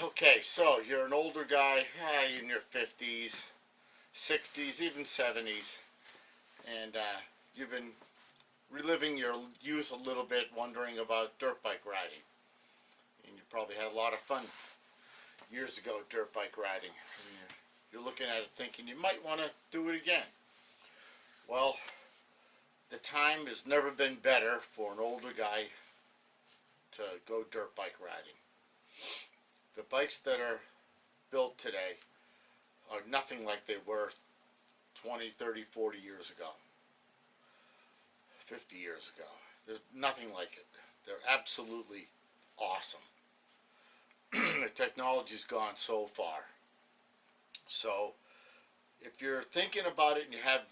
Okay, so you're an older guy, in your 50s, 60s, even 70s, and you've been reliving your youth a little bit, wondering about dirt bike riding. And you probably had a lot of fun years ago dirt bike riding. And you're looking at it thinking you might want to do it again. Well, the time has never been better for an older guy to go dirt bike riding. The bikes that are built today are nothing like they were 20, 30, 40 years ago, 50 years ago. There's nothing like it. They're absolutely awesome. The technology's gone so far. So if you're thinking about it and you have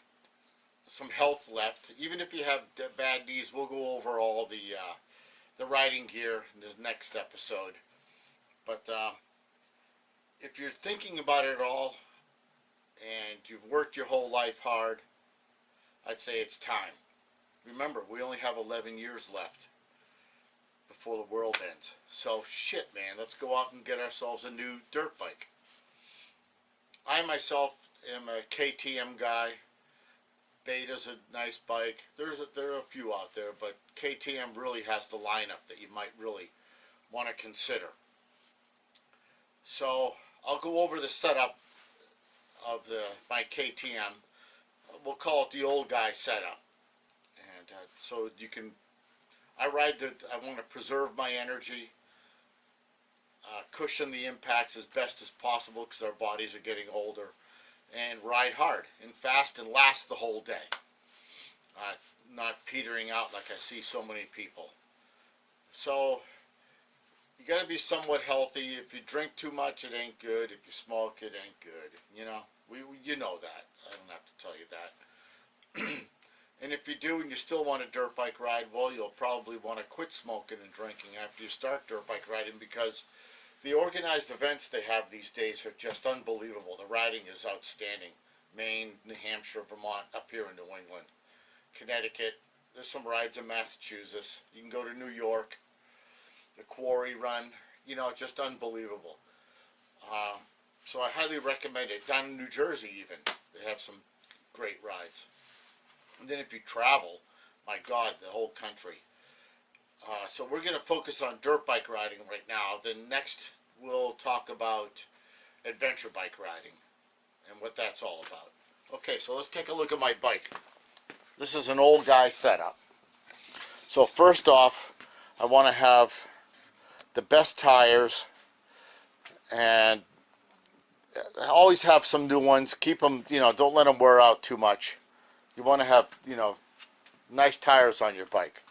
some health left, even if you have bad knees, we'll go over all the riding gear in this next episode. But if you're thinking about it all and you've worked your whole life hard, I'd say it's time. Remember, we only have 11 years left before the world ends. So shit, man, let's go out and get ourselves a new dirt bike. I myself am a KTM guy. Beta's a nice bike. There are a few out there, but KTM really has the lineup that you might really want to consider. So I'll go over the setup of my KTM. We'll call it the old guy setup. And so you can, I want to preserve my energy, cushion the impacts as best as possible because our bodies are getting older, and ride hard and fast and last the whole day. Not petering out like I see so many people. So you got to be somewhat healthy. If you drink too much, it ain't good. If you smoke, it ain't good. You know, you know that. I don't have to tell you that. And if you do and you still want a dirt bike ride, well, you'll probably want to quit smoking and drinking after you start dirt bike riding, because the organized events they have these days are just unbelievable. The riding is outstanding. Maine, New Hampshire, Vermont, up here in New England, Connecticut. There's some rides in Massachusetts. You can go to New York. The Quarry Run, you know, just unbelievable. So I highly recommend it. Down in New Jersey even, they have some great rides. And then if you travel, my God, the whole country. So we're going to focus on dirt bike riding right now. Then next we'll talk about adventure bike riding and what that's all about. Okay, so let's take a look at my bike. This is an old guy setup. So first off, I want to have the best tires, and always have some new ones. Keep them, you know, don't let them wear out too much. You want to have, you know, nice tires on your bike.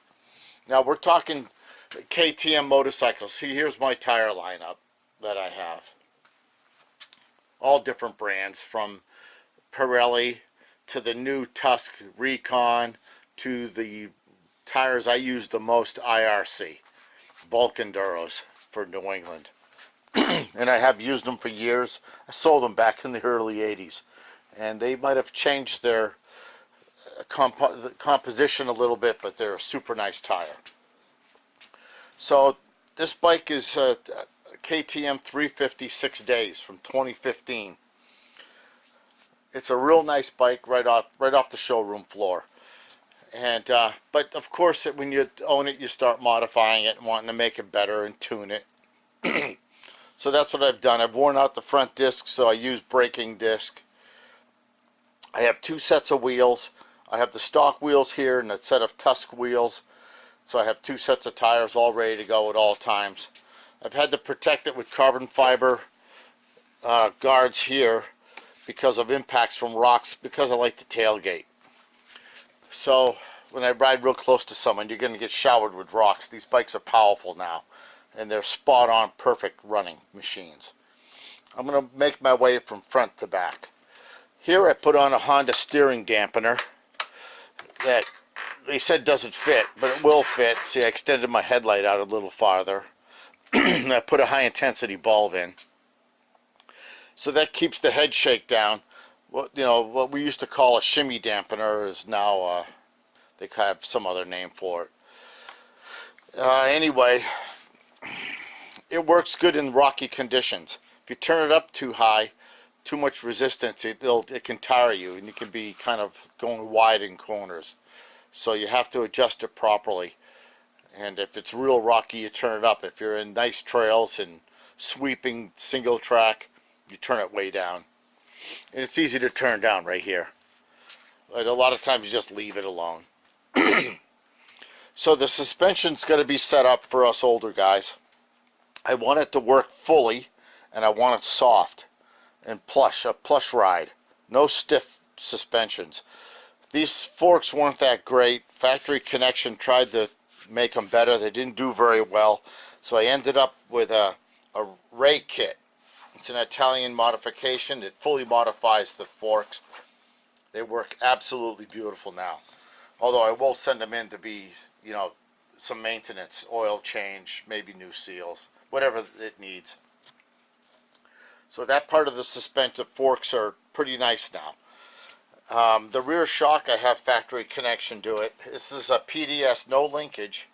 Now we're talking KTM motorcycles. See, here's my tire lineup that I have. All different brands, from Pirelli to the new Tusk Recon to the tires I use the most, IRC, Bulk Enduros for New England. And I have used them for years. I sold them back in the early 80s. And they might have changed their composition a little bit, but they're a super nice tire. So this bike is a KTM 350 6 days from 2015. It's a real nice bike right off the showroom floor. And but of course, when you own it, you start modifying it and wanting to make it better and tune it. So that's what I've done. I've worn out the front disc, so I use braking disc. I have two sets of wheels. I have the stock wheels here and a set of Tusk wheels. So I have two sets of tires all ready to go at all times. I've had to protect it with carbon fiber guards here because of impacts from rocks, because I like to tailgate. So when I ride real close to someone, you're going to get showered with rocks. These bikes are powerful now, and they're spot on perfect running machines. I'm going to make my way from front to back. Here I put on a Honda steering dampener that they said doesn't fit, but it will fit. See, I extended my headlight out a little farther. And I put a high intensity bulb in. So that keeps the head shake down. What we used to call a shimmy dampener is now they have some other name for it. Anyway, it works good in rocky conditions. If you turn it up too high, too much resistance, it can tire you, and you can be kind of going wide in corners. So you have to adjust it properly. And if it's real rocky, you turn it up. If you're in nice trails and sweeping single track, you turn it way down. And it's easy to turn down right here. But a lot of times you just leave it alone. So the suspension's got to be set up for us older guys. I want it to work fully, and I want it soft and plush, a plush ride. No stiff suspensions. These forks weren't that great. Factory Connection tried to make them better. They didn't do very well. So I ended up with a Ray kit. It's an Italian modification. It fully modifies the forks. They work absolutely beautiful now. Although I will send them in to be, you know, some maintenance, oil change, maybe new seals, whatever it needs. So that part of the suspensive forks are pretty nice now. The rear shock, I have Factory Connection do it. This is a PDS no linkage.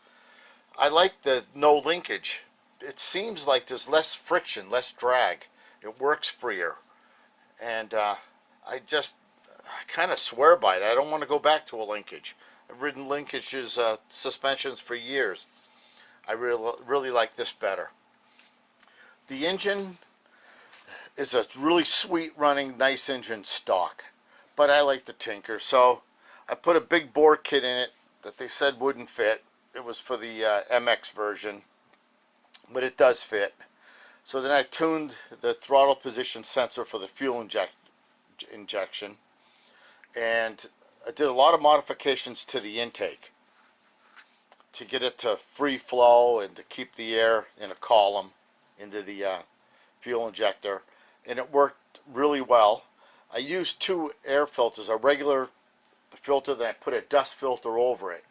I like the no linkage. It seems like there's less friction, less drag. It works freer. And I kind of swear by it. I don't want to go back to a linkage. I've ridden linkages, suspensions for years. I really like this better. The engine is a really sweet running, nice engine stock. But I like to tinker, so I put a big bore kit in it that they said wouldn't fit. It was for the MX version, but it does fit. So then I tuned the throttle position sensor for the fuel injection, and I did a lot of modifications to the intake to get it to free flow and to keep the air in a column into the fuel injector, and it worked really well. I used two air filters, a regular filter, then I put a dust filter over it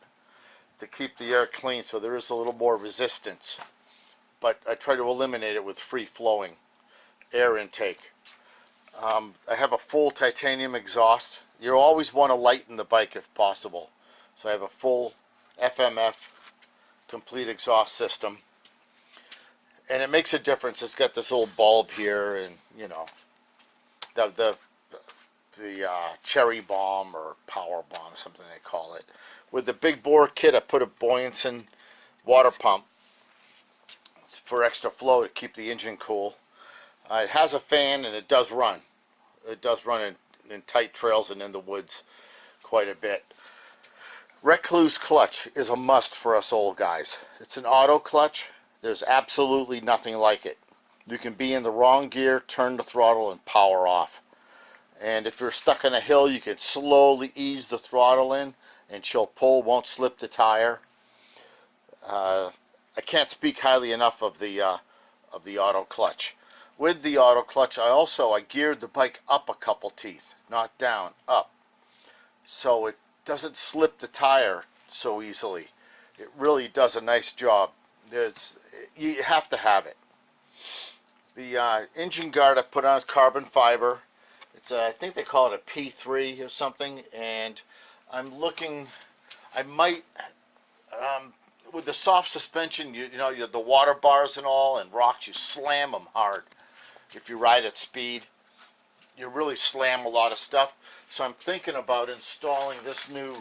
to keep the air clean, so there is a little more resistance. But I try to eliminate it with free flowing air intake. I have a full titanium exhaust. You always want to lighten the bike if possible. So I have a full FMF complete exhaust system. And it makes a difference. It's got this little bulb here, and you know, the cherry bomb or power bomb, something they call it. With the big bore kit, I put a Boyanson water pump for extra flow to keep the engine cool. It has a fan, and it does run. It does run in tight trails and in the woods quite a bit. Recluse clutch is a must for us old guys. It's an auto clutch. There's absolutely nothing like it. You can be in the wrong gear, turn the throttle, and power off. And if you're stuck on a hill, you can slowly ease the throttle in, and she'll pull, won't slip the tire. I can't speak highly enough of the auto clutch. With the auto clutch, I geared the bike up a couple teeth, not down, up, so it doesn't slip the tire so easily. It really does a nice job. You have to have it. The engine guard I put on is carbon fiber. It's I think they call it a P3 or something, and I'm looking, I might, with the soft suspension, you know, the water bars and all, and rocks, you slam them hard. If you ride at speed, you really slam a lot of stuff. So I'm thinking about installing this new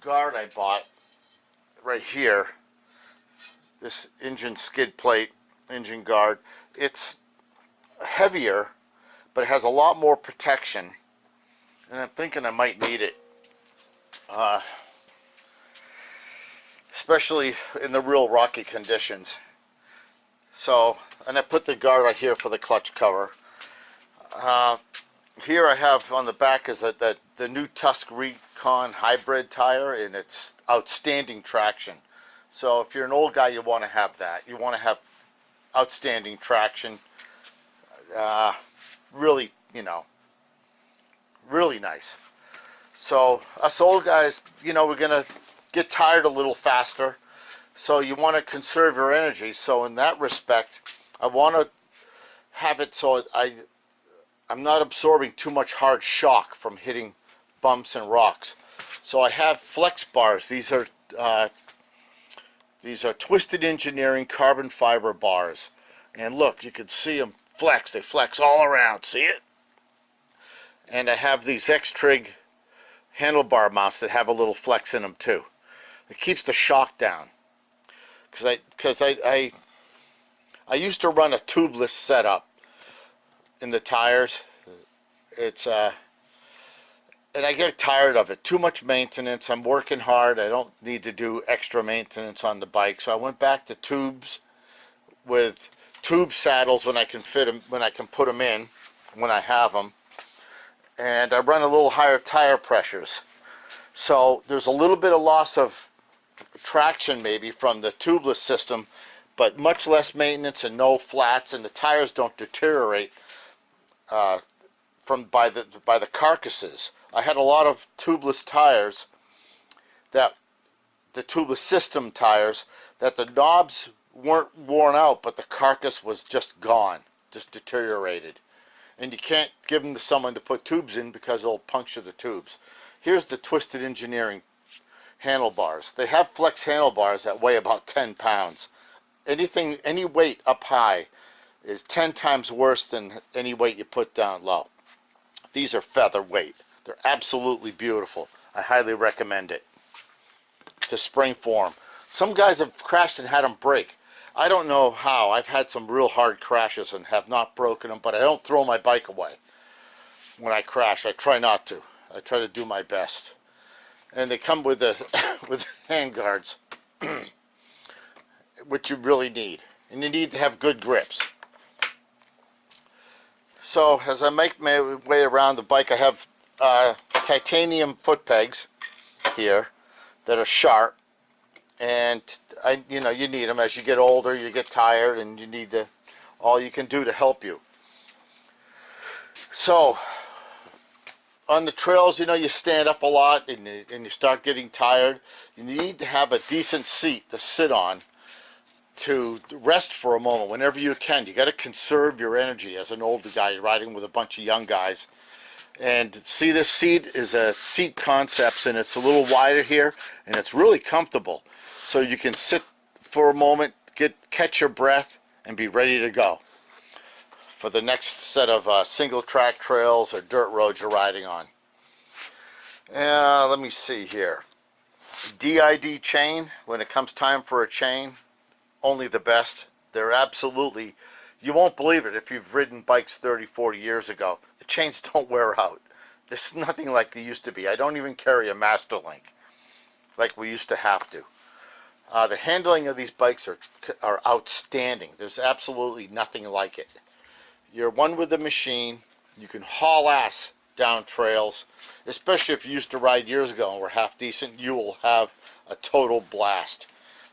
guard I bought right here. This engine skid plate, engine guard. It's heavier, but it has a lot more protection, and I'm thinking I might need it, especially in the real rocky conditions. So, and I put the guard right here for the clutch cover. Here I have on the back is the new Tusk Recon hybrid tire, and it's outstanding traction. So if you're an old guy, you want to have that. You want to have outstanding traction. Really, you know, really nice. So us old guys, you know, we're gonna get tired a little faster, so you want to conserve your energy. So in that respect, I want to have it so I'm not absorbing too much hard shock from hitting bumps and rocks. So I have flex bars. These are These are Twisted Engineering carbon fiber bars. And look, you can see them flex. They flex all around. See it? And I have these X-Trig handlebar mounts that have a little flex in them too. It keeps the shock down. Because I used to run a tubeless setup in the tires. It's and I get tired of it. Too much maintenance. I'm working hard. I don't need to do extra maintenance on the bike. So I went back to tubes with tube saddles when I can fit them, when I can put them in, when I have them. And I run a little higher tire pressures. So there's a little bit of loss of traction maybe from the tubeless system, but much less maintenance and no flats, and the tires don't deteriorate by the carcasses. I had a lot of tubeless tires, that the tubeless system tires, that the knobs weren't worn out, but the carcass was just gone, just deteriorated. And you can't give them to someone to put tubes in because it'll puncture the tubes. Here's the Twisted Engineering handlebars. They have flex handlebars that weigh about 10 pounds. Any weight up high is 10 times worse than any weight you put down low. These are featherweight. They're absolutely beautiful. I highly recommend it. To spring form. Some guys have crashed and had them break. I don't know how. I've had some real hard crashes and have not broken them, but I don't throw my bike away when I crash. I try not to. I try to do my best. And they come with with hand guards, which you really need. And you need to have good grips. So as I make my way around the bike, I have titanium foot pegs here that are sharp, and you need them. As you get older, you get tired, and you need all you can do to help you. So on the trails, you stand up a lot and you start getting tired. You need to have a decent seat to sit on to rest for a moment whenever you can. You got to conserve your energy as an older guy riding with a bunch of young guys. And see, this seat is a Seat Concepts, and it's a little wider here, and it's really comfortable. So you can sit for a moment, catch your breath, and be ready to go for the next set of single track trails or dirt roads you're riding on. Let me see here. DID chain, when it comes time for a chain, only the best. They're absolutely, you won't believe it if you've ridden bikes 30, 40 years ago. The chains don't wear out. There's nothing like they used to be. I don't even carry a Master Link like we used to have to. The handling of these bikes are outstanding. There's absolutely nothing like it. You're one with the machine. You can haul ass down trails, especially if you used to ride years ago and were half decent. You will have a total blast.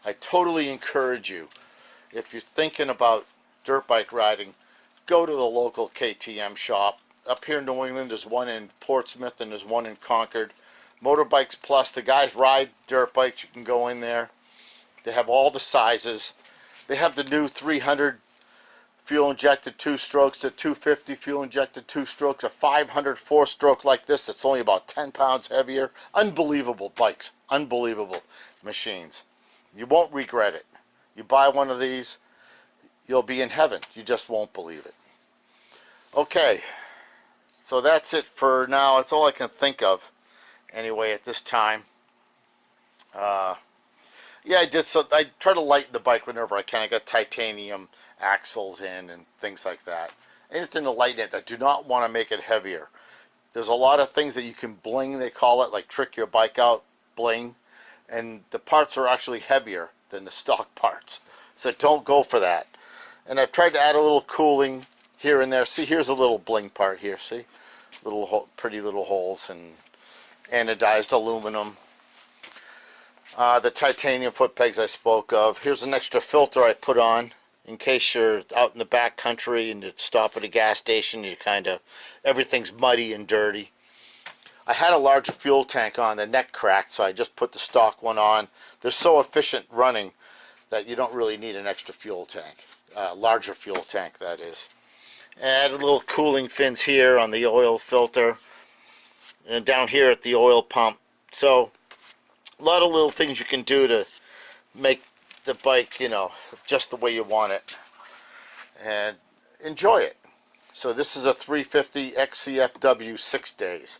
I totally encourage you, if you're thinking about dirt bike riding, go to the local KTM shop. Up here in New England, there's one in Portsmouth and there's one in Concord. Motorbikes Plus, the guys ride dirt bikes. You can go in there. They have all the sizes. They have the new 300 fuel injected 2-strokes to 250 fuel injected 2-strokes, a 500 4-stroke like this that's only about 10 pounds heavier. Unbelievable bikes, unbelievable machines. You won't regret it. You buy one of these, you'll be in heaven. You just won't believe it. Okay, so that's it for now. That's all I can think of anyway at this time. Yeah, I try to lighten the bike whenever I can. I got titanium axles in and things like that. Anything to lighten it. I do not want to make it heavier. There's a lot of things that you can bling, they call it, like trick your bike out, bling. And the parts are actually heavier than the stock parts. So don't go for that. And I've tried to add a little cooling here and there. See, here's a little bling part here, see? Pretty little holes and anodized aluminum. The titanium foot pegs I spoke of. Here's an extra filter I put on in case you're out in the back country and you stop at a gas station. Everything's muddy and dirty. I had a larger fuel tank on, the neck cracked, so I just put the stock one on. They're so efficient running that you don't really need an extra fuel tank. Larger fuel tank, that is. Add a little cooling fins here on the oil filter and down here at the oil pump. So a lot of little things you can do to make the bike, you know, just the way you want it, and enjoy it. So this is a 350 XCFW 6 days.